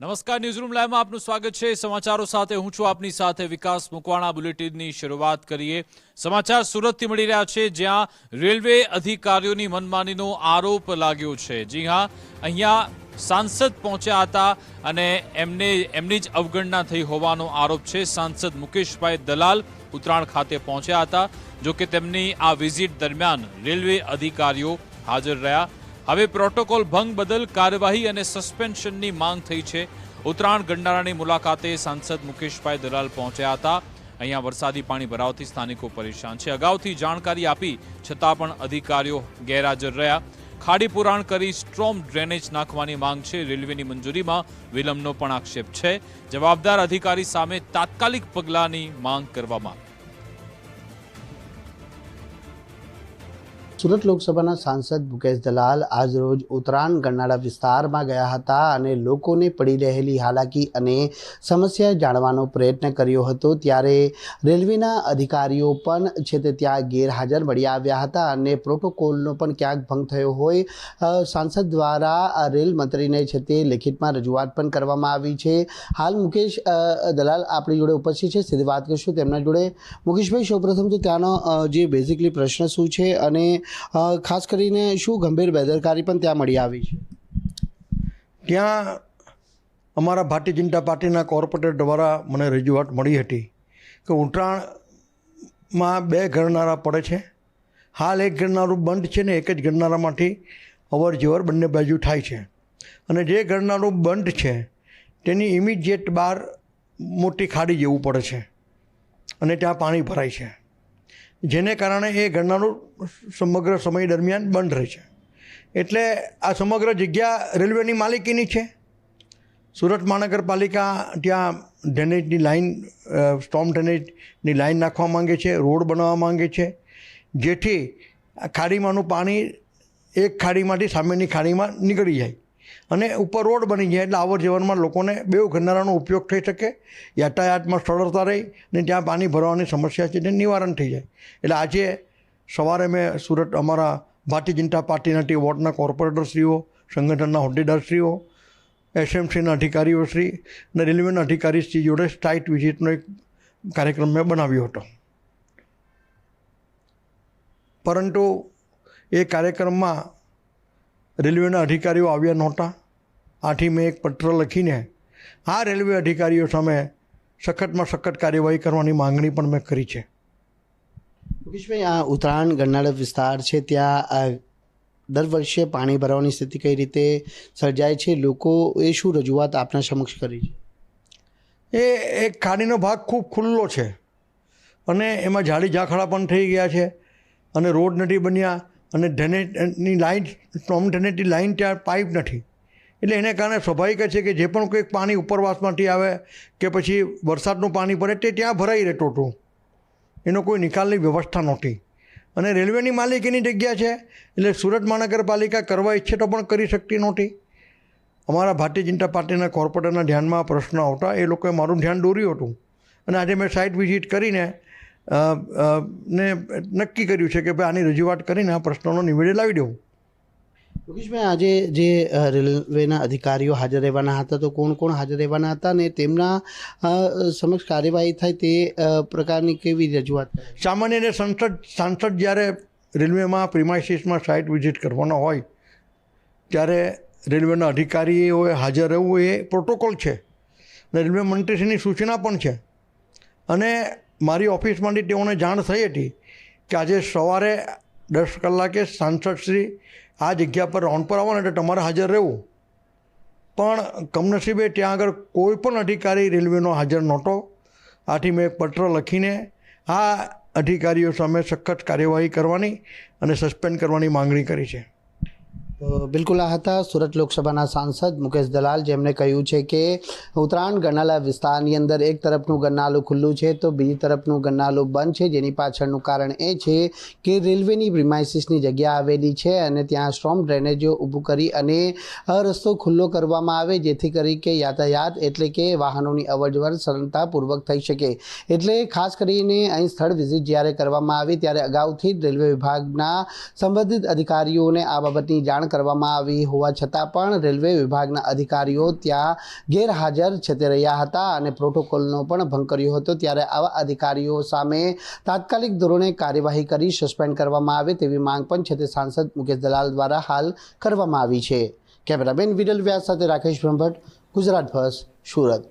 નમસ્કાર, ન્યૂઝરૂમ લાઈવમાં આપનું સ્વાગત છે। સમાચારો સાથે હું છું આપની સાથે વિકાસ મુકવાણા। બુલેટિનની શરૂઆત કરીએ। સમાચાર સુરતથી મળી રહ્યા છે, જ્યાં રેલવે અધિકારીઓની મનમાનીનો આરોપ લાગ્યો છે। જી હા, અહીંયા સાંસદ પહોંચ્યા હતા અને એમની જ અવગણના થઈ હોવાનો આરોપ છે। સાંસદ મુકેશભાઈ દલાલ ઉત્તરાયણ ખાતે પહોંચ્યા હતા, જોકે તેમની આ વિઝિટ દરમિયાન રેલવે અધિકારીઓ હાજર રહ્યા। હવે પ્રોટોકોલ ભંગ બદલ કાર્યવાહી અને સસ્પેન્શનની માંગ થઈ છે। ઉત્તરાયણ ગંડારાની મુલાકાતે સાંસદ મુકેશભાઈ દલાલ પહોંચ્યા હતા। અહીંયા વરસાદી પાણી ભરાવથી સ્થાનિકો પરેશાન છે। અગાઉથી જાણકારી આપી છતાં પણ અધિકારીઓ ગેરહાજર રહ્યા। ખાડી પુરાણ કરી સ્ટ્રોમ ડ્રેનેજ નાખવાની માંગ છે। રેલવેની મંજૂરીમાં વિલંબનો પણ આક્ષેપ છે। જવાબદાર અધિકારી સામે તાત્કાલિક પગલાંની માંગ કરવામાં આવી। સુરત લોકસભાના સાંસદ મુકેશ દલાલ આજ રોજ ઉત્તરાયણ ગરનાળા વિસ્તારમાં ગયા હતા અને લોકોને પડી રહેલી હાલાકી અને સમસ્યા જાણવાનો પ્રયત્ન કર્યો હતો। ત્યારે રેલવેના અધિકારીઓ પણ છે તે ત્યાં ગેરહાજર મળી આવ્યા હતા અને પ્રોટોકોલનો પણ ક્યાંક ભંગ થયો હોય સાંસદ દ્વારા રેલ મંત્રીને છે તે લેખિતમાં રજૂઆત પણ કરવામાં આવી છે। હાલ મુકેશ દલાલ આપણી જોડે ઉપસ્થિત છે, સીધી વાત કરીશું તેમના જોડે। મુકેશભાઈ, સૌપ્રથમ તો ત્યાંનો જે બેઝિકલી પ્રશ્ન શું છે અને ખાસ કરીને શું ગંભીર બેદરકારી પણ ત્યાં મળી આવી છે? ત્યાં અમારા ભારતીય જનતા પાર્ટીના કોર્પોરેટર દ્વારા મને રજૂઆત મળી હતી કે ઉત્તરાયણમાં 2 ગરનાળા પડે છે। હાલ એક ગરનાળું બંધ છે ને એક જ ગરનાળામાંથી અવર જવર બંને બાજુ થાય છે અને જે ગરનાળું બંધ છે તેની ઇમિડિયેટ બહાર મોટી ખાડી જેવું પડે છે અને ત્યાં પાણી ભરાય છે, જેને કારણે એ ગરનાળું સમગ્ર સમય દરમિયાન બંધ રહે છે। એટલે આ સમગ્ર જગ્યા રેલવેની માલિકીની છે। સુરત મહાનગરપાલિકા ત્યાં ડ્રેનેજની લાઇન, સ્ટોર્મ ડ્રેનેજની લાઇન નાખવા માંગે છે, રોડ બનાવવા માંગે છે, જેથી આ ખાડીમાંનું પાણી એક ખાડીમાંથી સામેની ખાડીમાં નીકળી જાય અને ઉપર રોડ બની જાય, એટલે અવર જવરમાં લોકોને 2 ગરનાળાનો ઉપયોગ થઈ શકે, યાતાયાતમાં સરળતા રહી અને ત્યાં પાણી ભરવાની સમસ્યા છે તે નિવારણ થઈ જાય। એટલે આજે સવારે મેં સુરત અમારા ભારતીય જનતા પાર્ટીના તે વોર્ડના કોર્પોરેટરશ્રીઓ, સંગઠનના હોદ્દેદારશ્રીઓ, એસએમસીના અધિકારીઓશ્રી અને રેલવેના અધિકારીશ્રી જોડે સાઇટ વિઝિટનો એક કાર્યક્રમ મેં બનાવ્યો હતો, પરંતુ એ કાર્યક્રમમાં રેલવેના અધિકારીઓ આવ્યા નહોતા। આથી મેં એક પત્ર લખીને આ રેલવે અધિકારીઓ સામે સખતમાં સખત કાર્યવાહી કરવાની માંગણી પણ મેં કરી છે। મુકેશભાઈ, આ ઉત્તરાયણ ગરનાળા વિસ્તાર છે, ત્યાં દર વર્ષે પાણી ભરાવાની સ્થિતિ કઈ રીતે સર્જાય છે? લોકોએ શું રજૂઆત આપના સમક્ષ કરી છે? એક ખાડીનો ભાગ ખૂબ ખુલ્લો છે અને એમાં ઝાડી ઝાખડા પણ થઈ ગયા છે અને રોડ નથી બન્યા અને ડ્રેનેજની લાઇન, સ્ટોર્મ ડ્રેનેજની લાઇન ત્યાં પાઇપ નથી, એટલે એને કારણે સ્વાભાવિક છે કે જે પણ કંઈક પાણી ઉપરવાસમાંથી આવે કે પછી વરસાદનું પાણી પડે તે ત્યાં ભરાઈ રહેતું હતું, એનો કોઈ નિકાલની વ્યવસ્થા નહોતી અને રેલવેની માલિકીની જગ્યા છે, એટલે સુરત મહાનગરપાલિકા કરવા ઈચ્છે તો પણ કરી શકતી નહોતી। અમારા ભારતીય જનતા પાર્ટીના કોર્પોરેટરના ધ્યાનમાં આ પ્રશ્ન આવતા એ લોકોએ મારું ધ્યાન દોર્યું હતું અને આજે મેં સાઇટ વિઝિટ કરીને ને નક્કી કર્યું છે કે ભાઈ આની રજૂઆત કરીને આ પ્રશ્નોનો નિવેડે લાવી દેવું। મુકેશભાઈ, આજે જે રેલવેના અધિકારીઓ હાજર રહેવાના હતા તો કોણ કોણ હાજર રહેવાના હતા અને તેમના સમક્ષ કાર્યવાહી થાય તે પ્રકારની કેવી રજૂઆત? સામાન્ય રીતે સાંસદ જ્યારે રેલવેમાં પ્રિમાઇસીસમાં સાઇટ વિઝિટ કરવાનો હોય ત્યારે રેલવેના અધિકારીઓએ હાજર રહેવું એ પ્રોટોકોલ છે અને રેલવે મંત્રીશ્રીની સૂચના પણ છે અને મારી ઓફિસમાંથી તેઓને જાણ થઈ હતી કે આજે સવારે 10 કલાકે સાંસદશ્રી આ જગ્યા પર રાઉન્ડ પર આવવાના એટલે તમારે હાજર રહેવું, પણ કમનસીબે ત્યાં આગળ કોઈ પણ અધિકારી રેલવેનો હાજર નહોતો। આથી મેં એક પત્ર લખીને આ અધિકારીઓ સામે સખત કાર્યવાહી કરવાની અને સસ્પેન્ડ કરવાની માંગણી કરી છે। બિલકુલ, આ હતા સુરત લોકસભાના સાંસદ મુકેશ દલાલ, જેમણે કહ્યું છે કે ઉત્તરાયણ ગરનાળા વિસ્તારની અંદર એક તરફનું ગરનાળું ખુલ્લું છે તો બીજી તરફનું ગરનાળું બંધ છે, જેની પાછળનું કારણ એ છે કે રેલવેની પ્રિમાઇસીસની જગ્યા આવેલી છે અને ત્યાં સ્ટ્રોમ ડ્રેનેજો ઊભું કરી અને રસ્તો ખુલ્લો કરવામાં આવે, જેથી કરી કે યાતાયાત એટલે કે વાહનોની અવરજવર સરળતાપૂર્વક થઈ શકે। એટલે ખાસ કરીને અહીં સ્થળ વિઝિટ જ્યારે કરવામાં આવી ત્યારે અગાઉથી જ રેલવે વિભાગના સંબંધિત અધિકારીઓને આ બાબતની જાણ જાણ કરવામાં આવી હોવા છતાં પણ રેલવે વિભાગના અધિકારીઓ ત્યાં ગેરહાજર છે તે રહ્યા હતા અને પ્રોટોકોલનો પણ ભંગ કર્યો હતો। ત્યારે આવા અધિકારીઓ સામે તાત્કાલિક ધોરણે કાર્યવાહી કરી સસ્પેન્ડ કરવામાં આવે તેવી માંગ પણ છે તે સાંસદ મુકેશ દલાલ દ્વારા હાલ કરવામાં આવી છે। કેમેરામેન વિરલ વ્યાસ સાથે રાકેશ બ્રહ્મભટ્ટ, ગુજરાત ફર્સ્ટ, સુરત।